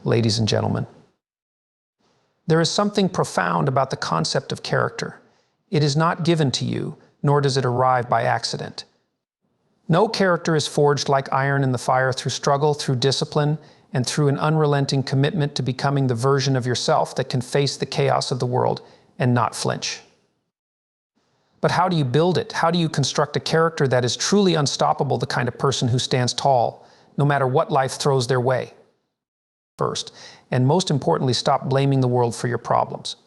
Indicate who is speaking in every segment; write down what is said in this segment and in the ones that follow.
Speaker 1: ladies and gentlemen. There is something profound about the concept of character. It is not given to you, nor does it arrive by accident. No character is forged like iron in the fire through struggle, through discipline, and through an unrelenting commitment to becoming the version of yourself that can face the chaos of the world and not flinch. But how do you build it? How do you construct a character that is truly unstoppable, the kind of person who stands tall, no matter what life throws their way? First, and most importantly, stop blaming the world for your problems.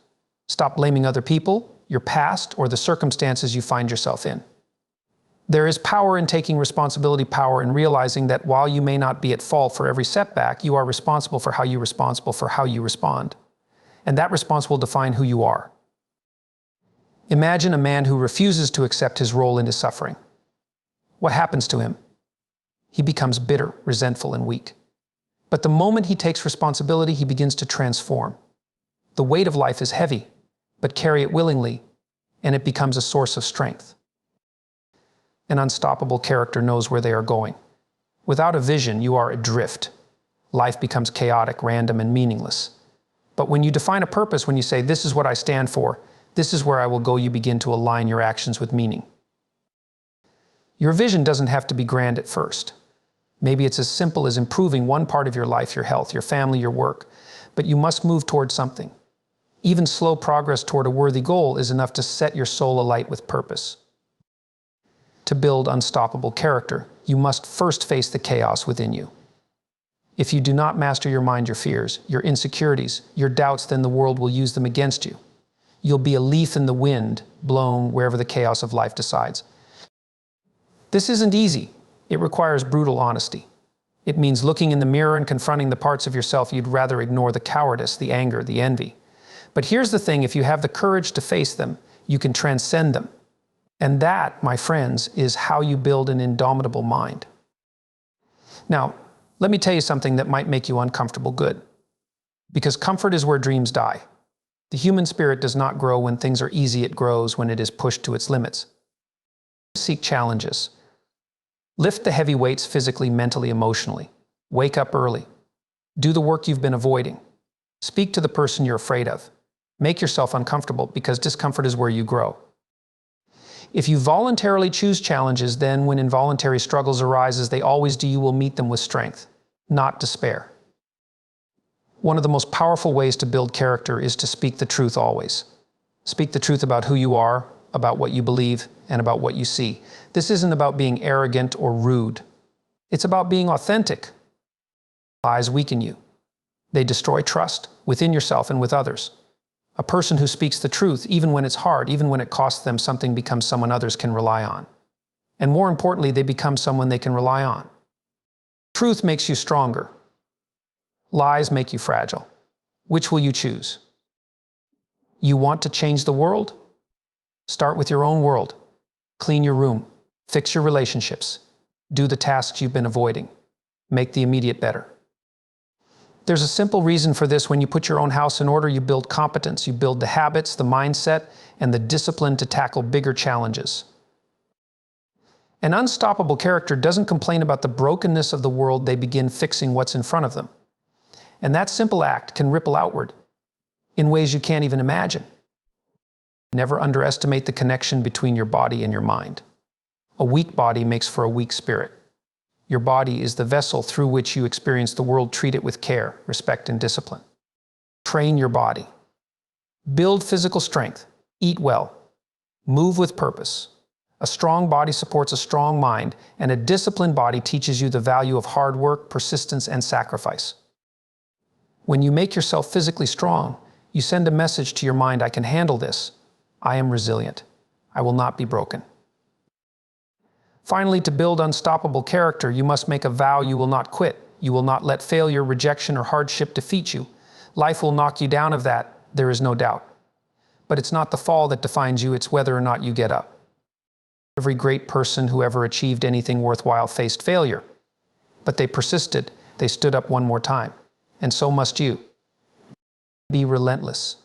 Speaker 1: Stop blaming other people, your past, or the circumstances you find yourself in. There is power in taking responsibility, power in realizing that while you may not be at fault for every setback, you are responsible for how you respond. And that response will define who you are. Imagine a man who refuses to accept his role in his suffering. What happens to him? He becomes bitter, resentful, and weak. But the moment he takes responsibility, he begins to transform. The weight of life is heavy, but carry it willingly, and it becomes a source of strength. An unstoppable character knows where they are going. Without a vision, you are adrift. Life becomes chaotic, random, and meaningless. But when you define a purpose, when you say, "This is what I stand for, this is where I will go," you begin to align your actions with meaning. Your vision doesn't have to be grand at first. Maybe it's as simple as improving one part of your life, your health, your family, your work. But you must move towards something. Even slow progress toward a worthy goal is enough to set your soul alight with purpose. To build unstoppable character, you must first face the chaos within you. If you do not master your mind, your fears, your insecurities, your doubts, then the world will use them against you. You'll be a leaf in the wind, blown wherever the chaos of life decides. This isn't easy. It requires brutal honesty. It means looking in the mirror and confronting the parts of yourself you'd rather ignore: the cowardice, the anger, the envy. But here's the thing: if you have the courage to face them, you can transcend them. And that, my friends, is how you build an indomitable mind. Now, let me tell you something that might make you uncomfortable good. Because comfort is where dreams die. The human spirit does not grow when things are easy, it grows when it is pushed to its limits. Seek challenges. Lift the heavy weights physically, mentally, emotionally. Wake up early. Do the work you've been avoiding. Speak to the person you're afraid of. Make yourself uncomfortable, because discomfort is where you grow. If you voluntarily choose challenges, then when involuntary struggles arise, as they always do, you will meet them with strength, not despair. One of the most powerful ways to build character is to speak the truth always. Speak the truth about who you are, about what you believe, and about what you see. This isn't about being arrogant or rude. It's about being authentic. Lies weaken you. They destroy trust within yourself and with others. A person who speaks the truth, even when it's hard, even when it costs them something, becomes someone others can rely on. And more importantly, they become someone they can rely on. Truth makes you stronger. Lies make you fragile. Which will you choose? You want to change the world? Start with your own world. Clean your room. Fix your relationships. Do the tasks you've been avoiding. Make the immediate better. There's a simple reason for this: when you put your own house in order, you build competence, you build the habits, the mindset, and the discipline to tackle bigger challenges. An unstoppable character doesn't complain about the brokenness of the world, they begin fixing what's in front of them. And that simple act can ripple outward in ways you can't even imagine. Never underestimate the connection between your body and your mind. A weak body makes for a weak spirit. Your body is the vessel through which you experience the world. Treat it with care, respect, and discipline. Train your body. Build physical strength. Eat well. Move with purpose. A strong body supports a strong mind, and a disciplined body teaches you the value of hard work, persistence, and sacrifice. When you make yourself physically strong, you send a message to your mind: I can handle this. I am resilient. I will not be broken. Finally, to build unstoppable character, you must make a vow: you will not quit. You will not let failure, rejection, or hardship defeat you. Life will knock you down, of that there is no doubt. But it's not the fall that defines you, it's whether or not you get up. Every great person who ever achieved anything worthwhile faced failure. But they persisted, they stood up one more time. And so must you. Be relentless.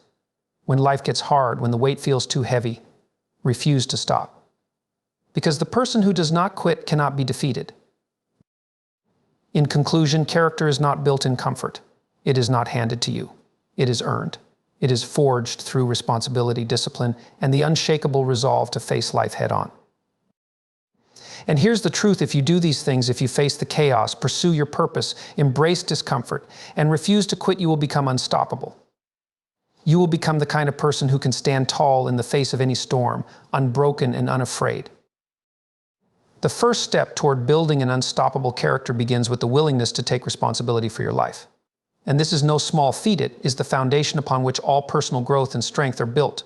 Speaker 1: When life gets hard, when the weight feels too heavy, refuse to stop. Because the person who does not quit cannot be defeated. In conclusion, character is not built in comfort. It is not handed to you. It is earned. It is forged through responsibility, discipline, and the unshakable resolve to face life head-on. And here's the truth: if you do these things, if you face the chaos, pursue your purpose, embrace discomfort, and refuse to quit, you will become unstoppable. You will become the kind of person who can stand tall in the face of any storm, unbroken and unafraid. The first step toward building an unstoppable character begins with the willingness to take responsibility for your life. And this is no small feat. It is the foundation upon which all personal growth and strength are built.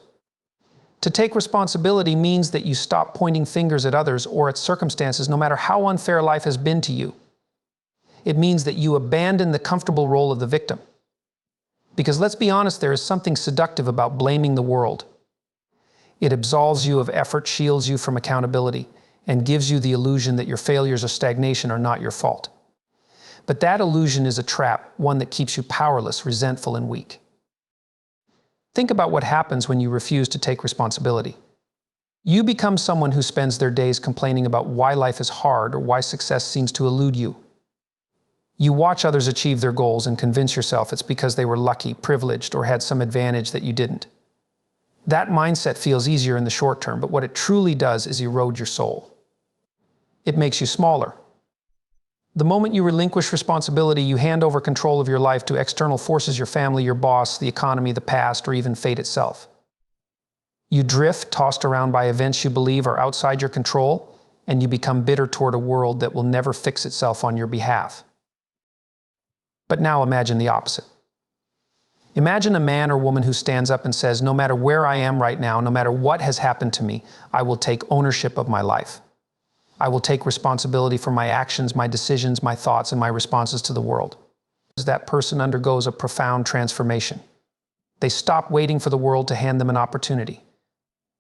Speaker 1: To take responsibility means that you stop pointing fingers at others or at circumstances, no matter how unfair life has been to you. It means that you abandon the comfortable role of the victim. Because let's be honest, there is something seductive about blaming the world. It absolves you of effort, shields you from accountability, and gives you the illusion that your failures or stagnation are not your fault. But that illusion is a trap, one that keeps you powerless, resentful, and weak. Think about what happens when you refuse to take responsibility. You become someone who spends their days complaining about why life is hard or why success seems to elude you. You watch others achieve their goals and convince yourself it's because they were lucky, privileged, or had some advantage that you didn't. That mindset feels easier in the short term, but what it truly does is erode your soul. It makes you smaller. The moment you relinquish responsibility, you hand over control of your life to external forces: your family, your boss, the economy, the past, or even fate itself. You drift, tossed around by events you believe are outside your control, and you become bitter toward a world that will never fix itself on your behalf. But now imagine the opposite. Imagine a man or woman who stands up and says, no matter where I am right now, no matter what has happened to me, I will take ownership of my life. I will take responsibility for my actions, my decisions, my thoughts, and my responses to the world. That person undergoes a profound transformation. They stop waiting for the world to hand them an opportunity.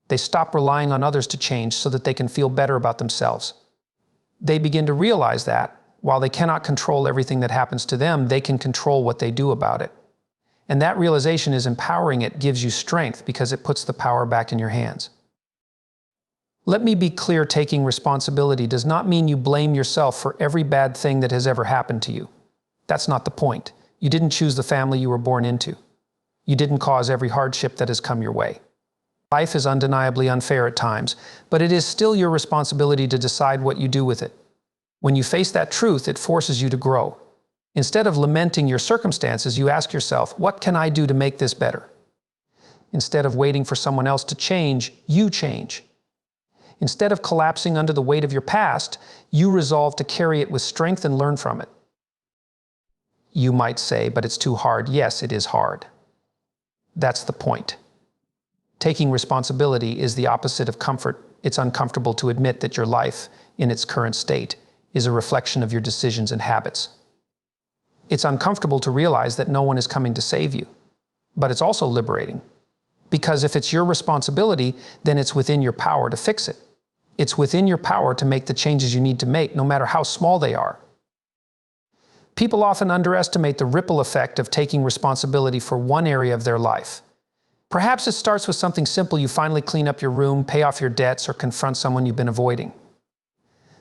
Speaker 1: They stop relying on others to change so that they can feel better about themselves. They begin to realize that, while they cannot control everything that happens to them, they can control what they do about it. And that realization is empowering. It gives you strength because it puts the power back in your hands. Let me be clear: taking responsibility does not mean you blame yourself for every bad thing that has ever happened to you. That's not the point. You didn't choose the family you were born into. You didn't cause every hardship that has come your way. Life is undeniably unfair at times, but it is still your responsibility to decide what you do with it. When you face that truth, it forces you to grow. Instead of lamenting your circumstances, you ask yourself, what can I do to make this better? Instead of waiting for someone else to change, you change. Instead of collapsing under the weight of your past, you resolve to carry it with strength and learn from it. You might say, but it's too hard. Yes, it is hard. That's the point. Taking responsibility is the opposite of comfort. It's uncomfortable to admit that your life, in its current state, is a reflection of your decisions and habits. It's uncomfortable to realize that no one is coming to save you. But it's also liberating. Because if it's your responsibility, then it's within your power to fix it. It's within your power to make the changes you need to make, no matter how small they are. People often underestimate the ripple effect of taking responsibility for one area of their life. Perhaps it starts with something simple: you finally clean up your room, pay off your debts, or confront someone you've been avoiding.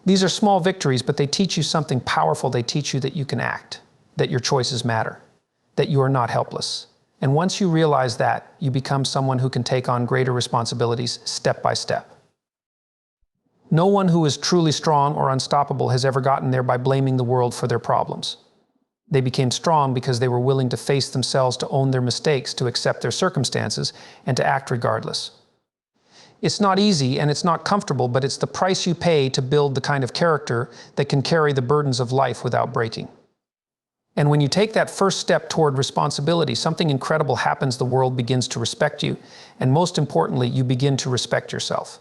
Speaker 1: These are small victories, but they teach you something powerful. They teach you that you can act, that your choices matter, that you are not helpless. And once you realize that, you become someone who can take on greater responsibilities step by step. No one who is truly strong or unstoppable has ever gotten there by blaming the world for their problems. They became strong because they were willing to face themselves, to own their mistakes, to accept their circumstances, and to act regardless. It's not easy and it's not comfortable, but it's the price you pay to build the kind of character that can carry the burdens of life without breaking. And when you take that first step toward responsibility, something incredible happens. The world begins to respect you, and most importantly, you begin to respect yourself.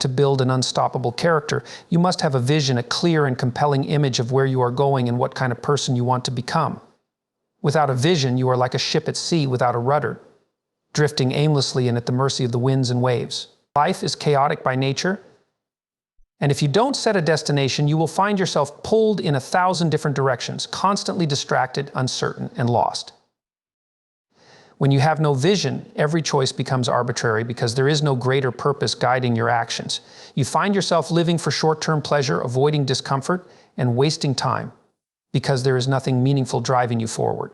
Speaker 1: To build an unstoppable character, you must have a vision, a clear and compelling image of where you are going and what kind of person you want to become. Without a vision, you are like a ship at sea without a rudder, drifting aimlessly and at the mercy of the winds and waves. Life is chaotic by nature, and if you don't set a destination, you will find yourself pulled in 1,000 different directions, constantly distracted, uncertain, and lost. When you have no vision, every choice becomes arbitrary because there is no greater purpose guiding your actions. You find yourself living for short-term pleasure, avoiding discomfort, and wasting time because there is nothing meaningful driving you forward.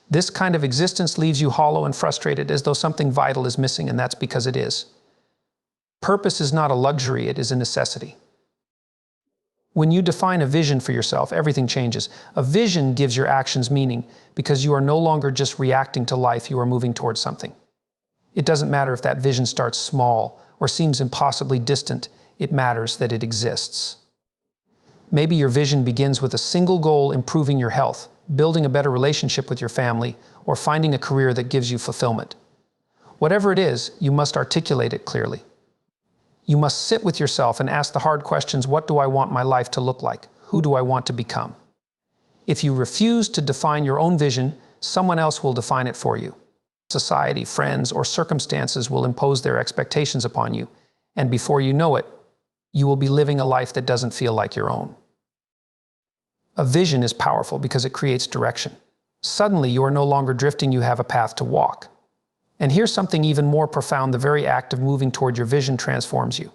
Speaker 1: This kind of existence leaves you hollow and frustrated, as though something vital is missing, and that's because it is. Purpose is not a luxury, it is a necessity. When you define a vision for yourself, everything changes. A vision gives your actions meaning, because you are no longer just reacting to life, you are moving towards something. It doesn't matter if that vision starts small or seems impossibly distant, it matters that it exists. Maybe your vision begins with a single goal: improving your health, building a better relationship with your family, or finding a career that gives you fulfillment. Whatever it is, you must articulate it clearly. You must sit with yourself and ask the hard questions: what do I want my life to look like? Who do I want to become? If you refuse to define your own vision, someone else will define it for you. Society, friends, or circumstances will impose their expectations upon you, and before you know it, you will be living a life that doesn't feel like your own. A vision is powerful because it creates direction. Suddenly, you are no longer drifting, you have a path to walk. And here's something even more profound: the very act of moving toward your vision transforms you.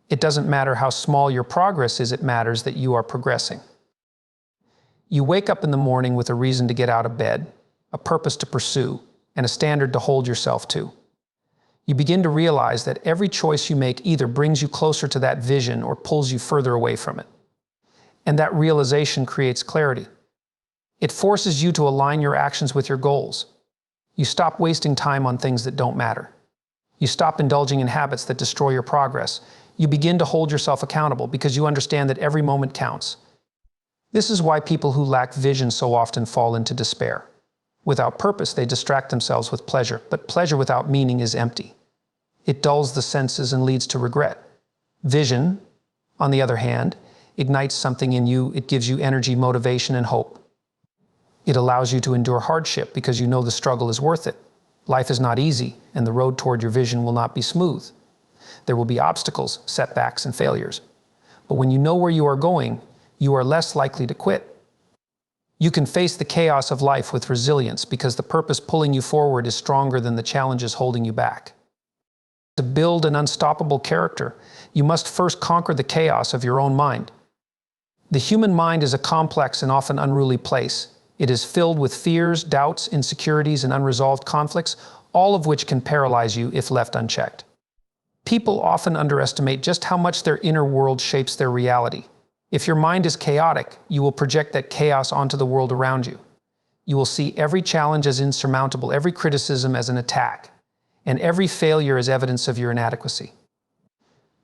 Speaker 1: It doesn't matter how small your progress is, it matters that you are progressing. You wake up in the morning with a reason to get out of bed, a purpose to pursue, and a standard to hold yourself to. You begin to realize that every choice you make either brings you closer to that vision or pulls you further away from it. And that realization creates clarity. It forces you to align your actions with your goals. You stop wasting time on things that don't matter. You stop indulging in habits that destroy your progress. You begin to hold yourself accountable because you understand that every moment counts. This is why people who lack vision so often fall into despair. Without purpose, they distract themselves with pleasure, but pleasure without meaning is empty. It dulls the senses and leads to regret. Vision, on the other hand, ignites something in you. It gives you energy, motivation, and hope. It allows you to endure hardship because you know the struggle is worth it. Life is not easy, and the road toward your vision will not be smooth. There will be obstacles, setbacks, and failures. But when you know where you are going, you are less likely to quit. You can face the chaos of life with resilience because the purpose pulling you forward is stronger than the challenges holding you back. To build an unstoppable character, you must first conquer the chaos of your own mind. The human mind is a complex and often unruly place. It is filled with fears, doubts, insecurities, and unresolved conflicts, all of which can paralyze you if left unchecked. People often underestimate just how much their inner world shapes their reality. If your mind is chaotic, you will project that chaos onto the world around you. You will see every challenge as insurmountable, every criticism as an attack, and every failure as evidence of your inadequacy.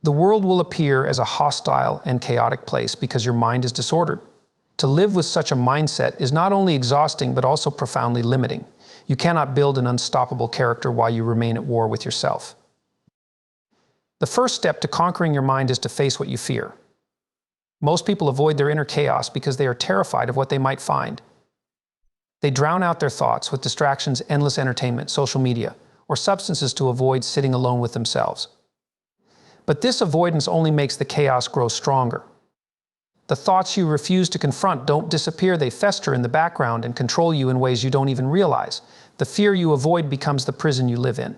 Speaker 1: The world will appear as a hostile and chaotic place because your mind is disordered. To live with such a mindset is not only exhausting but also profoundly limiting. You cannot build an unstoppable character while you remain at war with yourself. The first step to conquering your mind is to face what you fear. Most people avoid their inner chaos because they are terrified of what they might find. They drown out their thoughts with distractions, endless entertainment, social media, or substances to avoid sitting alone with themselves. But this avoidance only makes the chaos grow stronger. The thoughts you refuse to confront don't disappear, they fester in the background and control you in ways you don't even realize. The fear you avoid becomes the prison you live in.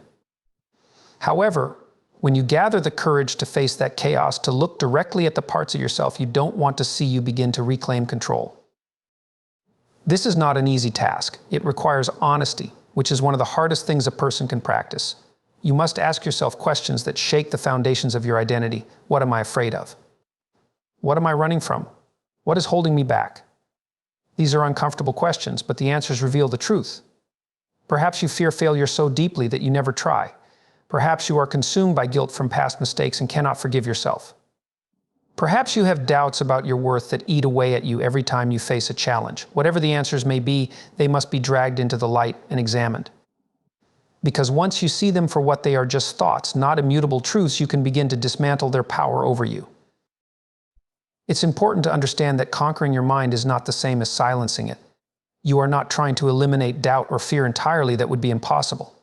Speaker 1: However, when you gather the courage to face that chaos, to look directly at the parts of yourself you don't want to see, you begin to reclaim control. This is not an easy task. It requires honesty, which is one of the hardest things a person can practice. You must ask yourself questions that shake the foundations of your identity. What am I afraid of? What am I running from? What is holding me back? These are uncomfortable questions, but the answers reveal the truth. Perhaps you fear failure so deeply that you never try. Perhaps you are consumed by guilt from past mistakes and cannot forgive yourself. Perhaps you have doubts about your worth that eat away at you every time you face a challenge. Whatever the answers may be, they must be dragged into the light and examined. Because once you see them for what they are, just thoughts, not immutable truths, you can begin to dismantle their power over you. It's important to understand that conquering your mind is not the same as silencing it. You are not trying to eliminate doubt or fear entirely. That would be impossible.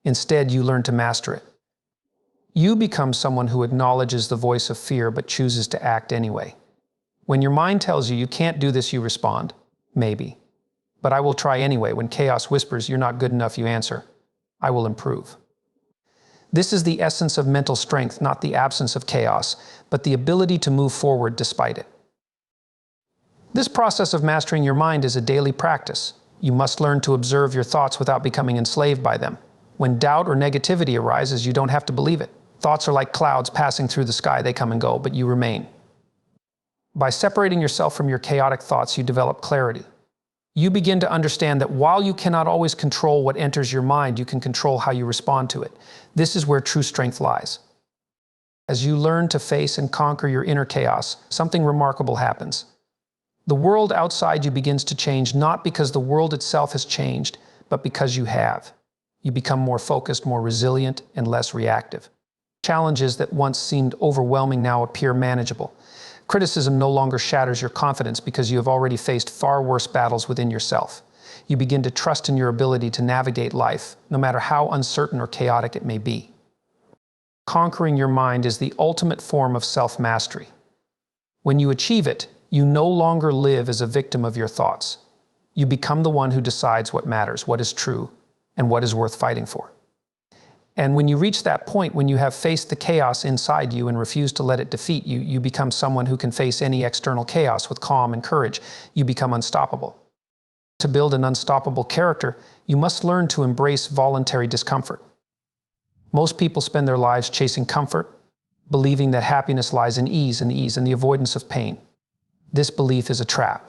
Speaker 1: Instead, you learn to master it. You become someone who acknowledges the voice of fear but chooses to act anyway. When your mind tells you you can't do this, you respond, maybe. But I will try anyway. When chaos whispers, you're not good enough, you answer, I will improve. This is the essence of mental strength, not the absence of chaos, but the ability to move forward despite it. This process of mastering your mind is a daily practice. You must learn to observe your thoughts without becoming enslaved by them. When doubt or negativity arises, you don't have to believe it. Thoughts are like clouds passing through the sky. They come and go, but you remain. By separating yourself from your chaotic thoughts, you develop clarity. You begin to understand that while you cannot always control what enters your mind, you can control how you respond to it. This is where true strength lies. As you learn to face and conquer your inner chaos, something remarkable happens. The world outside you begins to change, not because the world itself has changed, but because you have. You become more focused, more resilient, and less reactive. Challenges that once seemed overwhelming now appear manageable. Criticism no longer shatters your confidence because you have already faced far worse battles within yourself. You begin to trust in your ability to navigate life, no matter how uncertain or chaotic it may be. Conquering your mind is the ultimate form of self-mastery. When you achieve it, you no longer live as a victim of your thoughts. You become the one who decides what matters, what is true, and what is worth fighting for. And when you reach that point, when you have faced the chaos inside you and refuse to let it defeat you, you become someone who can face any external chaos with calm and courage. You become unstoppable. To build an unstoppable character, you must learn to embrace voluntary discomfort. Most people spend their lives chasing comfort, believing that happiness lies in ease and the avoidance of pain. This belief is a trap.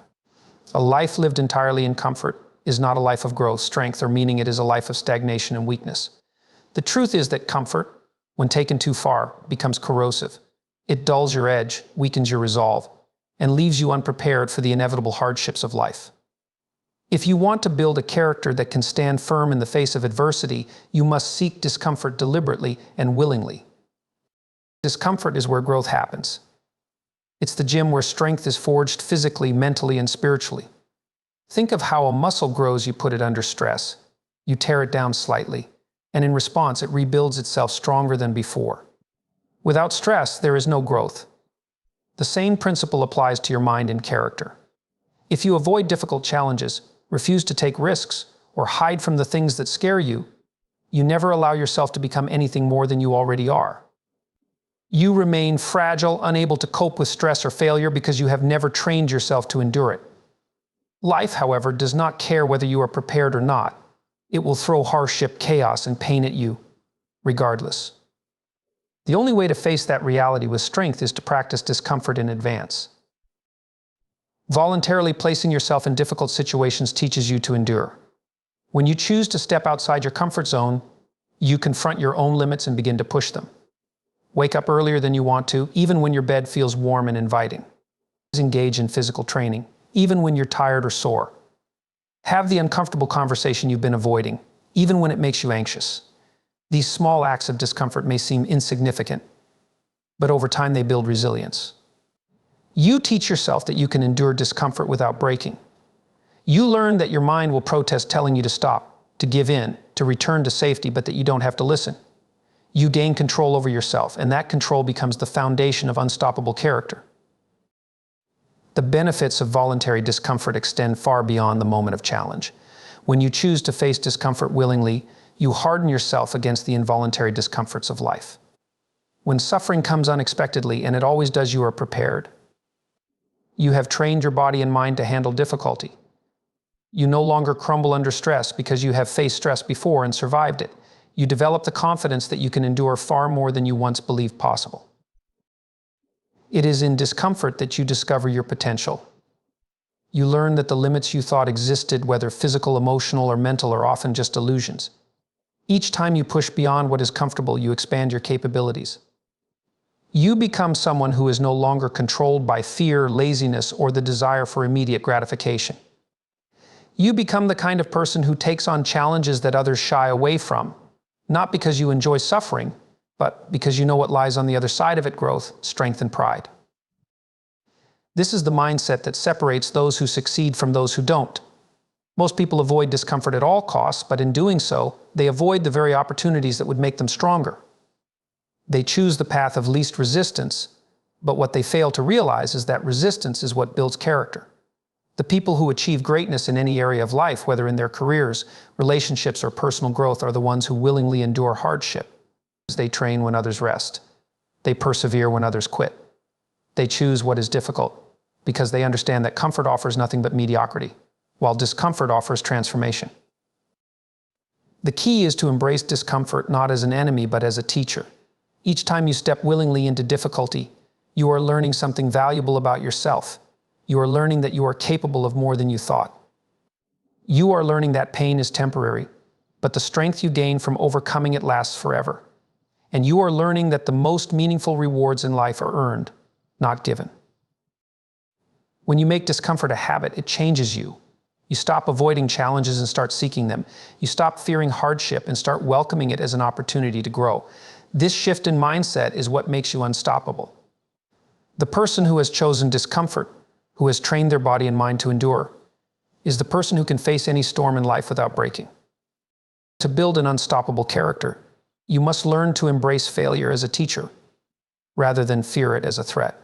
Speaker 1: A life lived entirely in comfort is not a life of growth, strength, or meaning. It is a life of stagnation and weakness. The truth is that comfort, when taken too far, becomes corrosive. It dulls your edge, weakens your resolve, and leaves you unprepared for the inevitable hardships of life. If you want to build a character that can stand firm in the face of adversity, you must seek discomfort deliberately and willingly. Discomfort is where growth happens. It's the gym where strength is forged physically, mentally, and spiritually. Think of how a muscle grows. You put it under stress. You tear it down slightly, and in response, it rebuilds itself stronger than before. Without stress, there is no growth. The same principle applies to your mind and character. If you avoid difficult challenges, refuse to take risks, or hide from the things that scare you, you never allow yourself to become anything more than you already are. You remain fragile, unable to cope with stress or failure because you have never trained yourself to endure it. Life, however, does not care whether you are prepared or not. It will throw hardship, chaos, and pain at you, regardless. The only way to face that reality with strength is to practice discomfort in advance. Voluntarily placing yourself in difficult situations teaches you to endure. When you choose to step outside your comfort zone, you confront your own limits and begin to push them. Wake up earlier than you want to, even when your bed feels warm and inviting. Engage in physical training, even when you're tired or sore. Have the uncomfortable conversation you've been avoiding, even when it makes you anxious. These small acts of discomfort may seem insignificant, but over time they build resilience. You teach yourself that you can endure discomfort without breaking. You learn that your mind will protest, telling you to stop, to give in, to return to safety, but that you don't have to listen. You gain control over yourself, and that control becomes the foundation of unstoppable character. The benefits of voluntary discomfort extend far beyond the moment of challenge. When you choose to face discomfort willingly, you harden yourself against the involuntary discomforts of life. When suffering comes unexpectedly, and it always does, you are prepared. You have trained your body and mind to handle difficulty. You no longer crumble under stress because you have faced stress before and survived it. You develop the confidence that you can endure far more than you once believed possible. It is in discomfort that you discover your potential. You learn that the limits you thought existed, whether physical, emotional, or mental, are often just illusions. Each time you push beyond what is comfortable, you expand your capabilities. You become someone who is no longer controlled by fear, laziness, or the desire for immediate gratification. You become the kind of person who takes on challenges that others shy away from, not because you enjoy suffering, but because you know what lies on the other side of it: growth, strength, and pride. This is the mindset that separates those who succeed from those who don't. Most people avoid discomfort at all costs, but in doing so, they avoid the very opportunities that would make them stronger. They choose the path of least resistance, but what they fail to realize is that resistance is what builds character. The people who achieve greatness in any area of life, whether in their careers, relationships, or personal growth, are the ones who willingly endure hardship. They train when others rest. They persevere when others quit. They choose what is difficult because they understand that comfort offers nothing but mediocrity, while discomfort offers transformation. The key is to embrace discomfort not as an enemy but as a teacher. Each time you step willingly into difficulty, you are learning something valuable about yourself. You are learning that you are capable of more than you thought. You are learning that pain is temporary, but the strength you gain from overcoming it lasts forever. And you are learning that the most meaningful rewards in life are earned, not given. When you make discomfort a habit, it changes you. You stop avoiding challenges and start seeking them. You stop fearing hardship and start welcoming it as an opportunity to grow. This shift in mindset is what makes you unstoppable. The person who has chosen discomfort, who has trained their body and mind to endure, is the person who can face any storm in life without breaking. To build an unstoppable character, you must learn to embrace failure as a teacher, rather than fear it as a threat.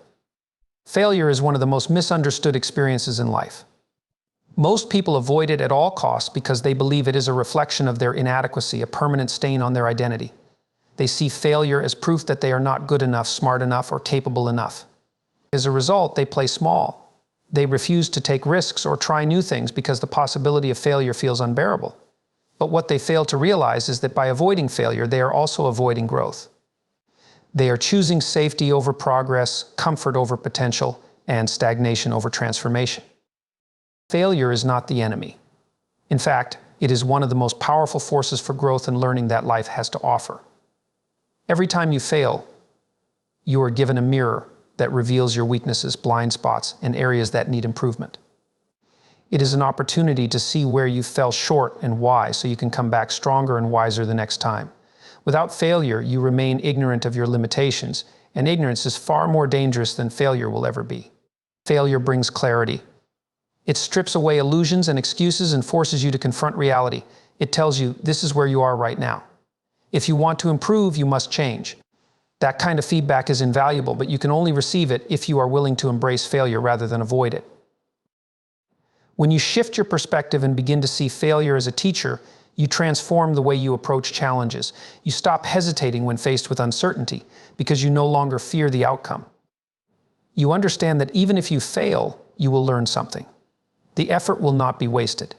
Speaker 1: Failure is one of the most misunderstood experiences in life. Most people avoid it at all costs because they believe it is a reflection of their inadequacy, a permanent stain on their identity. They see failure as proof that they are not good enough, smart enough, or capable enough. As a result, they play small. They refuse to take risks or try new things because the possibility of failure feels unbearable. But what they fail to realize is that by avoiding failure, they are also avoiding growth. They are choosing safety over progress, comfort over potential, and stagnation over transformation. Failure is not the enemy. In fact, it is one of the most powerful forces for growth and learning that life has to offer. Every time you fail, you are given a mirror that reveals your weaknesses, blind spots, and areas that need improvement. It is an opportunity to see where you fell short and why, so you can come back stronger and wiser the next time. Without failure, you remain ignorant of your limitations, and ignorance is far more dangerous than failure will ever be. Failure brings clarity. It strips away illusions and excuses and forces you to confront reality. It tells you, this is where you are right now. If you want to improve, you must change. That kind of feedback is invaluable, but you can only receive it if you are willing to embrace failure rather than avoid it. When you shift your perspective and begin to see failure as a teacher, you transform the way you approach challenges. You stop hesitating when faced with uncertainty because you no longer fear the outcome. You understand that even if you fail, you will learn something. The effort will not be wasted.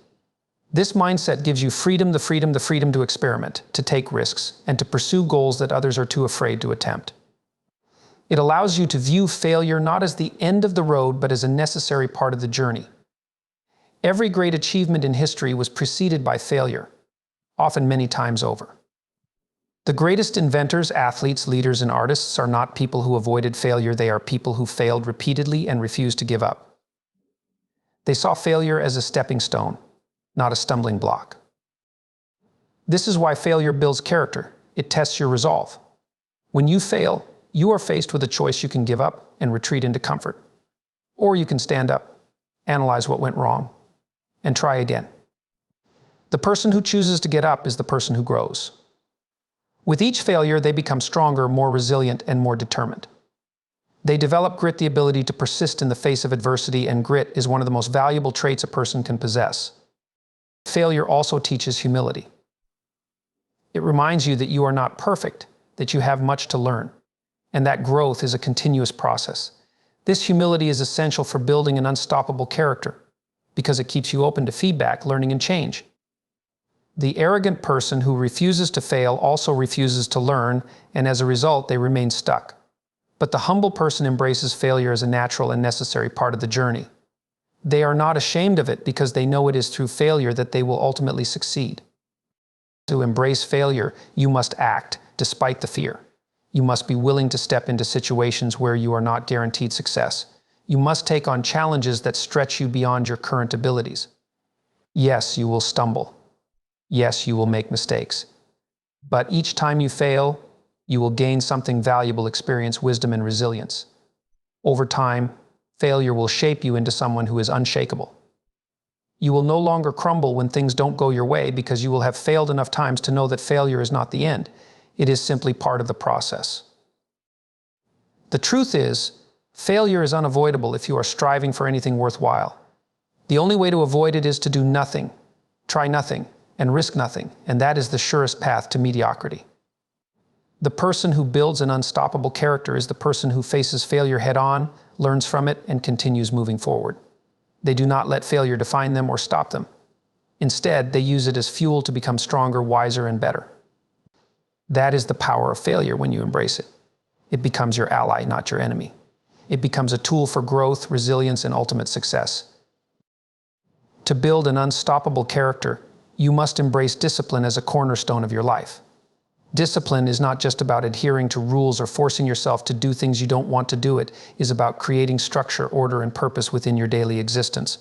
Speaker 1: This mindset gives you the freedom to experiment, to take risks, and to pursue goals that others are too afraid to attempt. It allows you to view failure not as the end of the road, but as a necessary part of the journey. Every great achievement in history was preceded by failure, often many times over. The greatest inventors, athletes, leaders, and artists are not people who avoided failure. They are people who failed repeatedly and refused to give up. They saw failure as a stepping stone, not a stumbling block. This is why failure builds character. It tests your resolve. When you fail, you are faced with a choice. You can give up and retreat into comfort, or you can stand up, analyze what went wrong, and try again. The person who chooses to get up is the person who grows. With each failure, they become stronger, more resilient, and more determined. They develop grit, the ability to persist in the face of adversity, and grit is one of the most valuable traits a person can possess. Failure also teaches humility. It reminds you that you are not perfect, that you have much to learn, and that growth is a continuous process. This humility is essential for building an unstoppable character, because it keeps you open to feedback, learning, and change. The arrogant person who refuses to fail also refuses to learn, and as a result, they remain stuck. But the humble person embraces failure as a natural and necessary part of the journey. They are not ashamed of it because they know it is through failure that they will ultimately succeed. To embrace failure, you must act despite the fear. You must be willing to step into situations where you are not guaranteed success. You must take on challenges that stretch you beyond your current abilities. Yes, you will stumble. Yes, you will make mistakes. But each time you fail, you will gain something valuable, experience, wisdom, and resilience. Over time, failure will shape you into someone who is unshakable. You will no longer crumble when things don't go your way because you will have failed enough times to know that failure is not the end. It is simply part of the process. The truth is, failure is unavoidable if you are striving for anything worthwhile. The only way to avoid it is to do nothing, try nothing, and risk nothing, and that is the surest path to mediocrity. The person who builds an unstoppable character is the person who faces failure head-on, learns from it, and continues moving forward. They do not let failure define them or stop them. Instead, they use it as fuel to become stronger, wiser, and better. That is the power of failure when you embrace it. It becomes your ally, not your enemy. It becomes a tool for growth, resilience, and ultimate success. To build an unstoppable character, you must embrace discipline as a cornerstone of your life. Discipline is not just about adhering to rules or forcing yourself to do things you don't want to do. It is about creating structure, order, and purpose within your daily existence.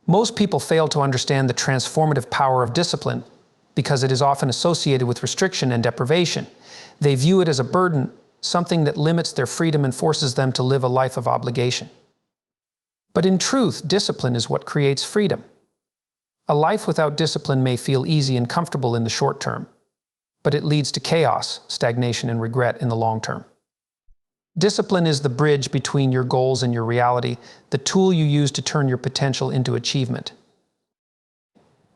Speaker 1: Most people fail to understand the transformative power of discipline because it is often associated with restriction and deprivation. They view it as a burden, something that limits their freedom and forces them to live a life of obligation. But in truth, discipline is what creates freedom. A life without discipline may feel easy and comfortable in the short term, but it leads to chaos, stagnation, and regret in the long term. Discipline is the bridge between your goals and your reality, the tool you use to turn your potential into achievement.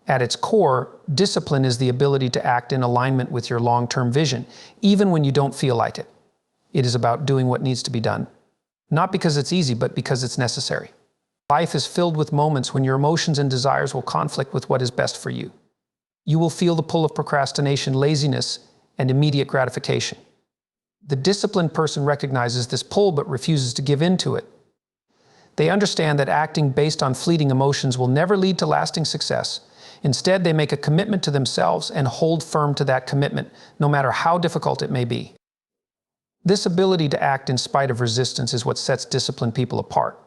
Speaker 1: At its core, discipline is the ability to act in alignment with your long-term vision, even when you don't feel like it. It is about doing what needs to be done, not because it's easy, but because it's necessary. Life is filled with moments when your emotions and desires will conflict with what is best for you. You will feel the pull of procrastination, laziness, and immediate gratification. The disciplined person recognizes this pull but refuses to give in to it. They understand that acting based on fleeting emotions will never lead to lasting success. Instead, they make a commitment to themselves and hold firm to that commitment, no matter how difficult it may be. This ability to act in spite of resistance is what sets disciplined people apart.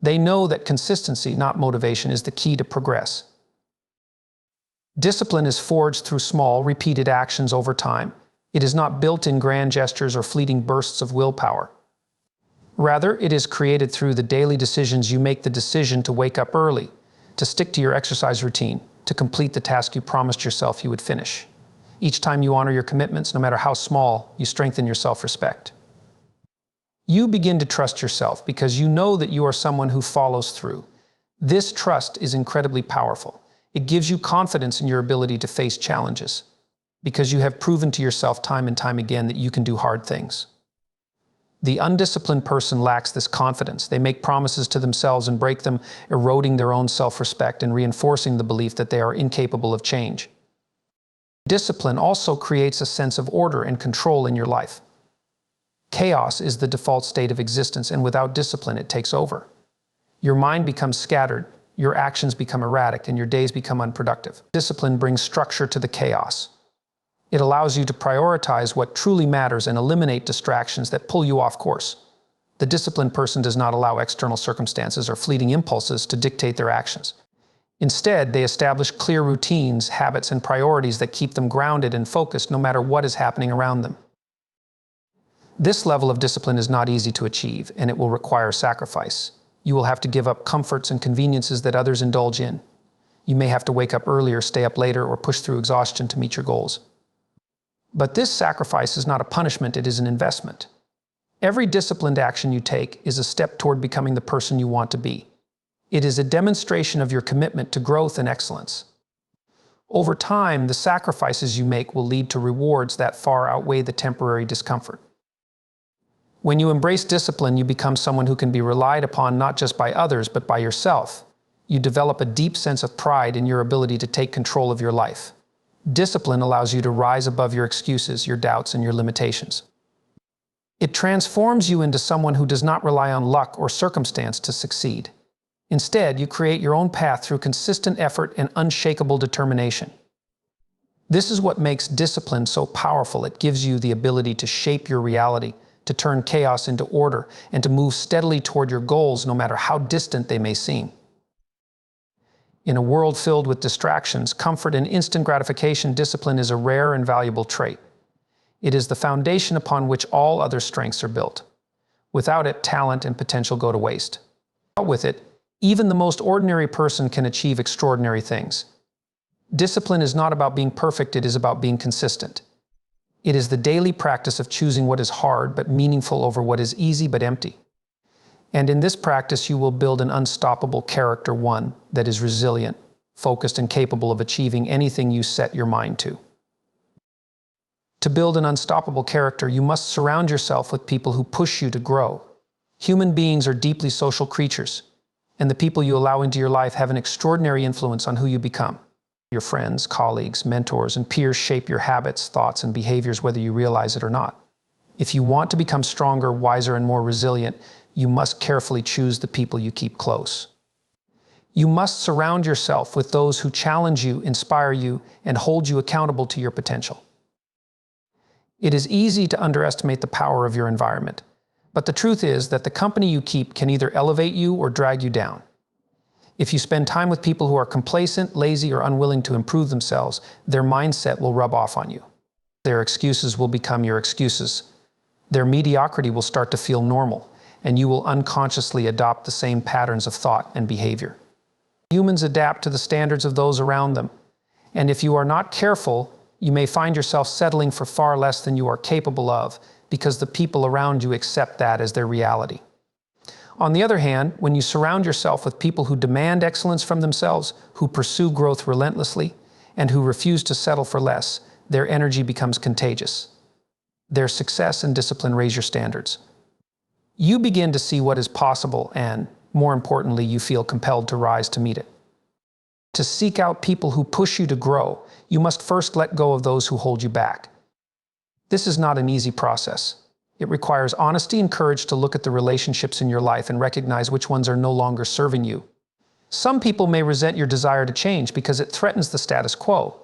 Speaker 1: They know that consistency, not motivation, is the key to progress. Discipline is forged through small, repeated actions over time. It is not built in grand gestures or fleeting bursts of willpower. Rather, it is created through the daily decisions you make, the decision to wake up early, to stick to your exercise routine, to complete the task you promised yourself you would finish. Each time you honor your commitments, no matter how small, you strengthen your self-respect. You begin to trust yourself because you know that you are someone who follows through. This trust is incredibly powerful. It gives you confidence in your ability to face challenges, because you have proven to yourself time and time again that you can do hard things. The undisciplined person lacks this confidence. They make promises to themselves and break them, eroding their own self-respect and reinforcing the belief that they are incapable of change. Discipline also creates a sense of order and control in your life. Chaos is the default state of existence, and without discipline, it takes over. Your mind becomes scattered, your actions become erratic, and your days become unproductive. Discipline brings structure to the chaos. It allows you to prioritize what truly matters and eliminate distractions that pull you off course. The disciplined person does not allow external circumstances or fleeting impulses to dictate their actions. Instead, they establish clear routines, habits, and priorities that keep them grounded and focused no matter what is happening around them. This level of discipline is not easy to achieve, and it will require sacrifice. You will have to give up comforts and conveniences that others indulge in. You may have to wake up earlier, stay up later, or push through exhaustion to meet your goals. But this sacrifice is not a punishment, it is an investment. Every disciplined action you take is a step toward becoming the person you want to be. It is a demonstration of your commitment to growth and excellence. Over time, the sacrifices you make will lead to rewards that far outweigh the temporary discomfort. When you embrace discipline, you become someone who can be relied upon not just by others, but by yourself. You develop a deep sense of pride in your ability to take control of your life. Discipline allows you to rise above your excuses, your doubts, and your limitations. It transforms you into someone who does not rely on luck or circumstance to succeed. Instead, you create your own path through consistent effort and unshakable determination. This is what makes discipline so powerful. It gives you the ability to shape your reality, to turn chaos into order, and to move steadily toward your goals no matter how distant they may seem. In a world filled with distractions, comfort, and instant gratification, discipline is a rare and valuable trait. It is the foundation upon which all other strengths are built. Without it, talent and potential go to waste. With it, even the most ordinary person can achieve extraordinary things. Discipline is not about being perfect, it is about being consistent. It is the daily practice of choosing what is hard but meaningful over what is easy but empty. And in this practice, you will build an unstoppable character, one that is resilient, focused, and capable of achieving anything you set your mind to. To build an unstoppable character, you must surround yourself with people who push you to grow. Human beings are deeply social creatures, and the people you allow into your life have an extraordinary influence on who you become. Your friends, colleagues, mentors, and peers shape your habits, thoughts, and behaviors whether you realize it or not. If you want to become stronger, wiser, and more resilient, you must carefully choose the people you keep close. You must surround yourself with those who challenge you, inspire you, and hold you accountable to your potential. It is easy to underestimate the power of your environment, but the truth is that the company you keep can either elevate you or drag you down. If you spend time with people who are complacent, lazy, or unwilling to improve themselves, their mindset will rub off on you. Their excuses will become your excuses. Their mediocrity will start to feel normal, and you will unconsciously adopt the same patterns of thought and behavior. Humans adapt to the standards of those around them, and if you are not careful, you may find yourself settling for far less than you are capable of because the people around you accept that as their reality. On the other hand, when you surround yourself with people who demand excellence from themselves, who pursue growth relentlessly, and who refuse to settle for less, their energy becomes contagious. Their success and discipline raise your standards. You begin to see what is possible and, more importantly, you feel compelled to rise to meet it. To seek out people who push you to grow, you must first let go of those who hold you back. This is not an easy process. It requires honesty and courage to look at the relationships in your life and recognize which ones are no longer serving you. Some people may resent your desire to change because it threatens the status quo.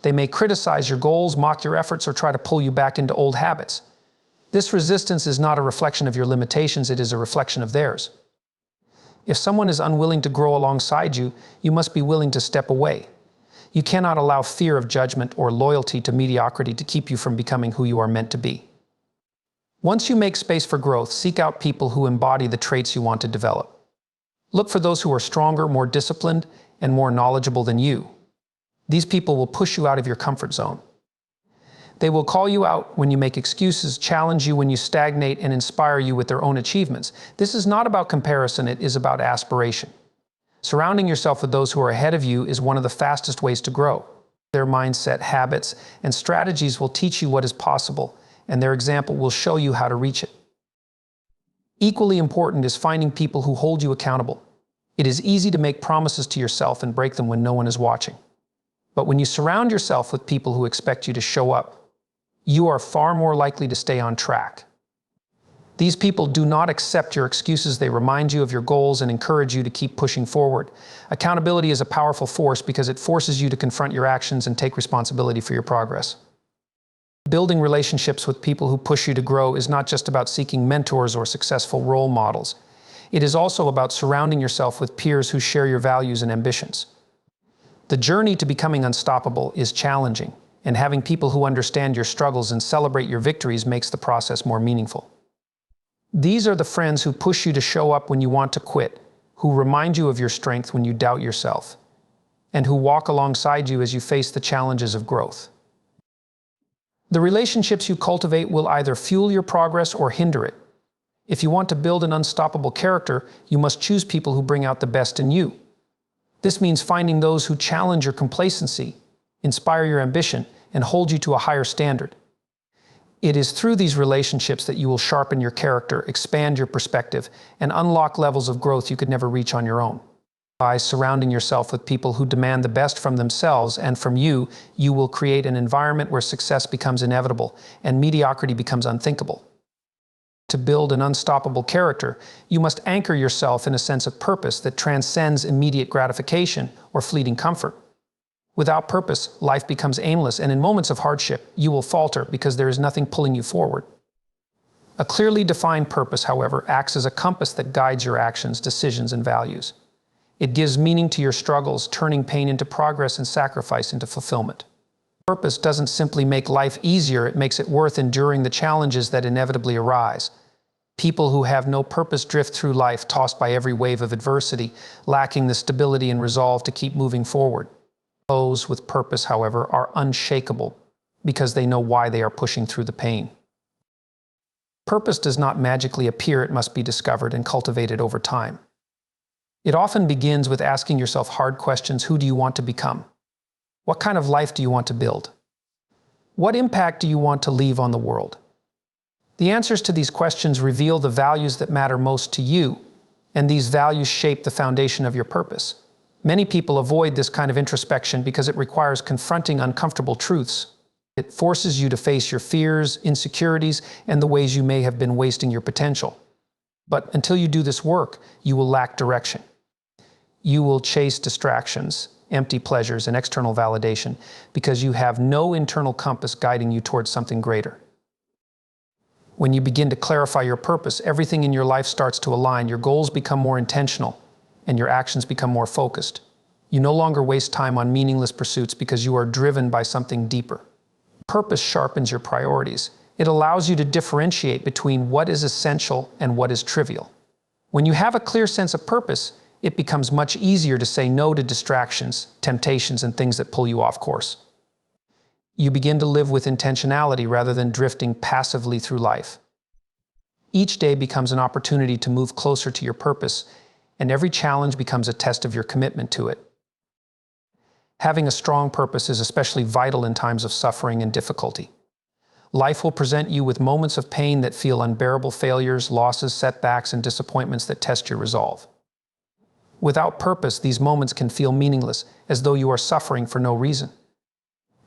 Speaker 1: They may criticize your goals, mock your efforts, or try to pull you back into old habits. This resistance is not a reflection of your limitations, it is a reflection of theirs. If someone is unwilling to grow alongside you, you must be willing to step away. You cannot allow fear of judgment or loyalty to mediocrity to keep you from becoming who you are meant to be. Once you make space for growth, seek out people who embody the traits you want to develop. Look for those who are stronger, more disciplined, and more knowledgeable than you. These people will push you out of your comfort zone. They will call you out when you make excuses, challenge you when you stagnate, and inspire you with their own achievements. This is not about comparison, it is about aspiration. Surrounding yourself with those who are ahead of you is one of the fastest ways to grow. Their mindset, habits, and strategies will teach you what is possible, and their example will show you how to reach it. Equally important is finding people who hold you accountable. It is easy to make promises to yourself and break them when no one is watching. But when you surround yourself with people who expect you to show up, you are far more likely to stay on track. These people do not accept your excuses, they remind you of your goals and encourage you to keep pushing forward. Accountability is a powerful force because it forces you to confront your actions and take responsibility for your progress. Building relationships with people who push you to grow is not just about seeking mentors or successful role models. It is also about surrounding yourself with peers who share your values and ambitions. The journey to becoming unstoppable is challenging, and having people who understand your struggles and celebrate your victories makes the process more meaningful. These are the friends who push you to show up when you want to quit, who remind you of your strength when you doubt yourself, and who walk alongside you as you face the challenges of growth. The relationships you cultivate will either fuel your progress or hinder it. If you want to build an unstoppable character, you must choose people who bring out the best in you. This means finding those who challenge your complacency, inspire your ambition, and hold you to a higher standard. It is through these relationships that you will sharpen your character, expand your perspective, and unlock levels of growth you could never reach on your own. By surrounding yourself with people who demand the best from themselves and from you, you will create an environment where success becomes inevitable and mediocrity becomes unthinkable. To build an unstoppable character, you must anchor yourself in a sense of purpose that transcends immediate gratification or fleeting comfort. Without purpose, life becomes aimless, and in moments of hardship, you will falter because there is nothing pulling you forward. A clearly defined purpose, however, acts as a compass that guides your actions, decisions, and values. It gives meaning to your struggles, turning pain into progress and sacrifice into fulfillment. Purpose doesn't simply make life easier, it makes it worth enduring the challenges that inevitably arise. People who have no purpose drift through life, tossed by every wave of adversity, lacking the stability and resolve to keep moving forward. Those with purpose, however, are unshakable because they know why they are pushing through the pain. Purpose does not magically appear, it must be discovered and cultivated over time. It often begins with asking yourself hard questions. Who do you want to become? What kind of life do you want to build? What impact do you want to leave on the world? The answers to these questions reveal the values that matter most to you, and these values shape the foundation of your purpose. Many people avoid this kind of introspection because it requires confronting uncomfortable truths. It forces you to face your fears, insecurities, and the ways you may have been wasting your potential. But until you do this work, you will lack direction. You will chase distractions, empty pleasures, and external validation because you have no internal compass guiding you towards something greater. When you begin to clarify your purpose, everything in your life starts to align, your goals become more intentional, and your actions become more focused. You no longer waste time on meaningless pursuits because you are driven by something deeper. Purpose sharpens your priorities. It allows you to differentiate between what is essential and what is trivial. When you have a clear sense of purpose, it becomes much easier to say no to distractions, temptations, and things that pull you off course. You begin to live with intentionality rather than drifting passively through life. Each day becomes an opportunity to move closer to your purpose, and every challenge becomes a test of your commitment to it. Having a strong purpose is especially vital in times of suffering and difficulty. Life will present you with moments of pain that feel unbearable, failures, losses, setbacks, and disappointments that test your resolve. Without purpose, these moments can feel meaningless, as though you are suffering for no reason.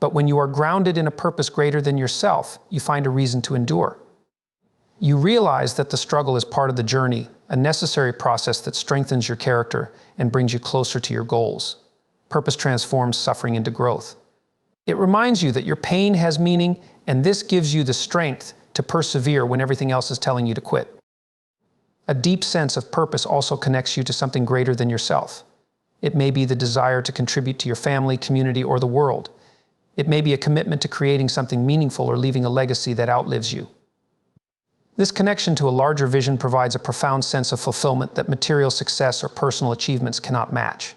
Speaker 1: But when you are grounded in a purpose greater than yourself, you find a reason to endure. You realize that the struggle is part of the journey, a necessary process that strengthens your character and brings you closer to your goals. Purpose transforms suffering into growth. It reminds you that your pain has meaning, and this gives you the strength to persevere when everything else is telling you to quit. A deep sense of purpose also connects you to something greater than yourself. It may be the desire to contribute to your family, community, or the world. It may be a commitment to creating something meaningful or leaving a legacy that outlives you. This connection to a larger vision provides a profound sense of fulfillment that material success or personal achievements cannot match.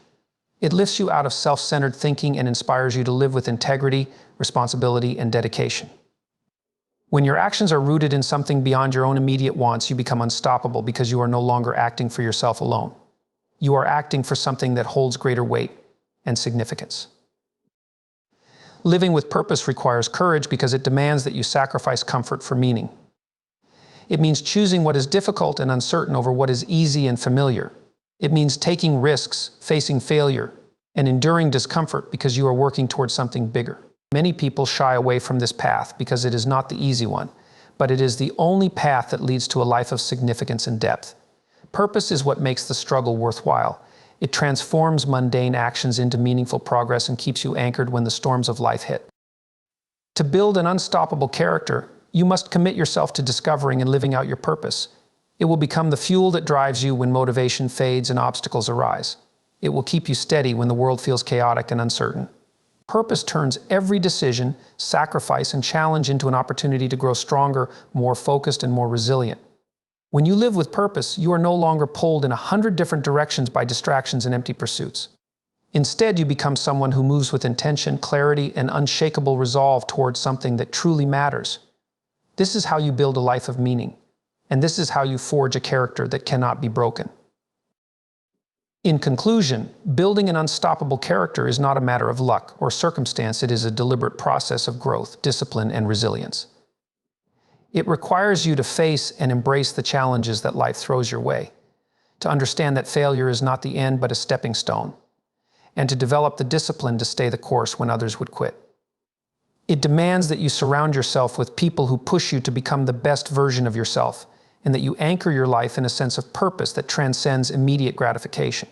Speaker 1: It lifts you out of self-centered thinking and inspires you to live with integrity, responsibility, and dedication. When your actions are rooted in something beyond your own immediate wants, you become unstoppable because you are no longer acting for yourself alone. You are acting for something that holds greater weight and significance. Living with purpose requires courage because it demands that you sacrifice comfort for meaning. It means choosing what is difficult and uncertain over what is easy and familiar. It means taking risks, facing failure, and enduring discomfort because you are working towards something bigger. Many people shy away from this path because it is not the easy one, but it is the only path that leads to a life of significance and depth. Purpose is what makes the struggle worthwhile. It transforms mundane actions into meaningful progress and keeps you anchored when the storms of life hit. To build an unstoppable character, you must commit yourself to discovering and living out your purpose. It will become the fuel that drives you when motivation fades and obstacles arise. It will keep you steady when the world feels chaotic and uncertain. Purpose turns every decision, sacrifice, and challenge into an opportunity to grow stronger, more focused, and more resilient. When you live with purpose, you are no longer pulled in 100 different directions by distractions and empty pursuits. Instead, you become someone who moves with intention, clarity, and unshakable resolve towards something that truly matters. This is how you build a life of meaning, and this is how you forge a character that cannot be broken. In conclusion, building an unstoppable character is not a matter of luck or circumstance. It is a deliberate process of growth, discipline, and resilience. It requires you to face and embrace the challenges that life throws your way, to understand that failure is not the end but a stepping stone, and to develop the discipline to stay the course when others would quit. It demands that you surround yourself with people who push you to become the best version of yourself, and that you anchor your life in a sense of purpose that transcends immediate gratification.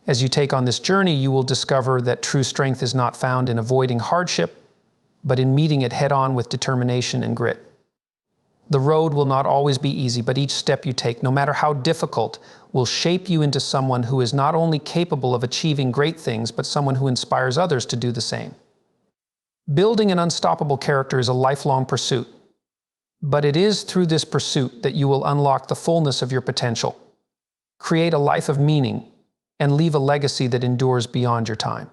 Speaker 1: As you take on this journey, you will discover that true strength is not found in avoiding hardship, but in meeting it head-on with determination and grit. The road will not always be easy, but each step you take, no matter how difficult, will shape you into someone who is not only capable of achieving great things, but someone who inspires others to do the same. Building an unstoppable character is a lifelong pursuit, but it is through this pursuit that you will unlock the fullness of your potential, create a life of meaning, and leave a legacy that endures beyond your time.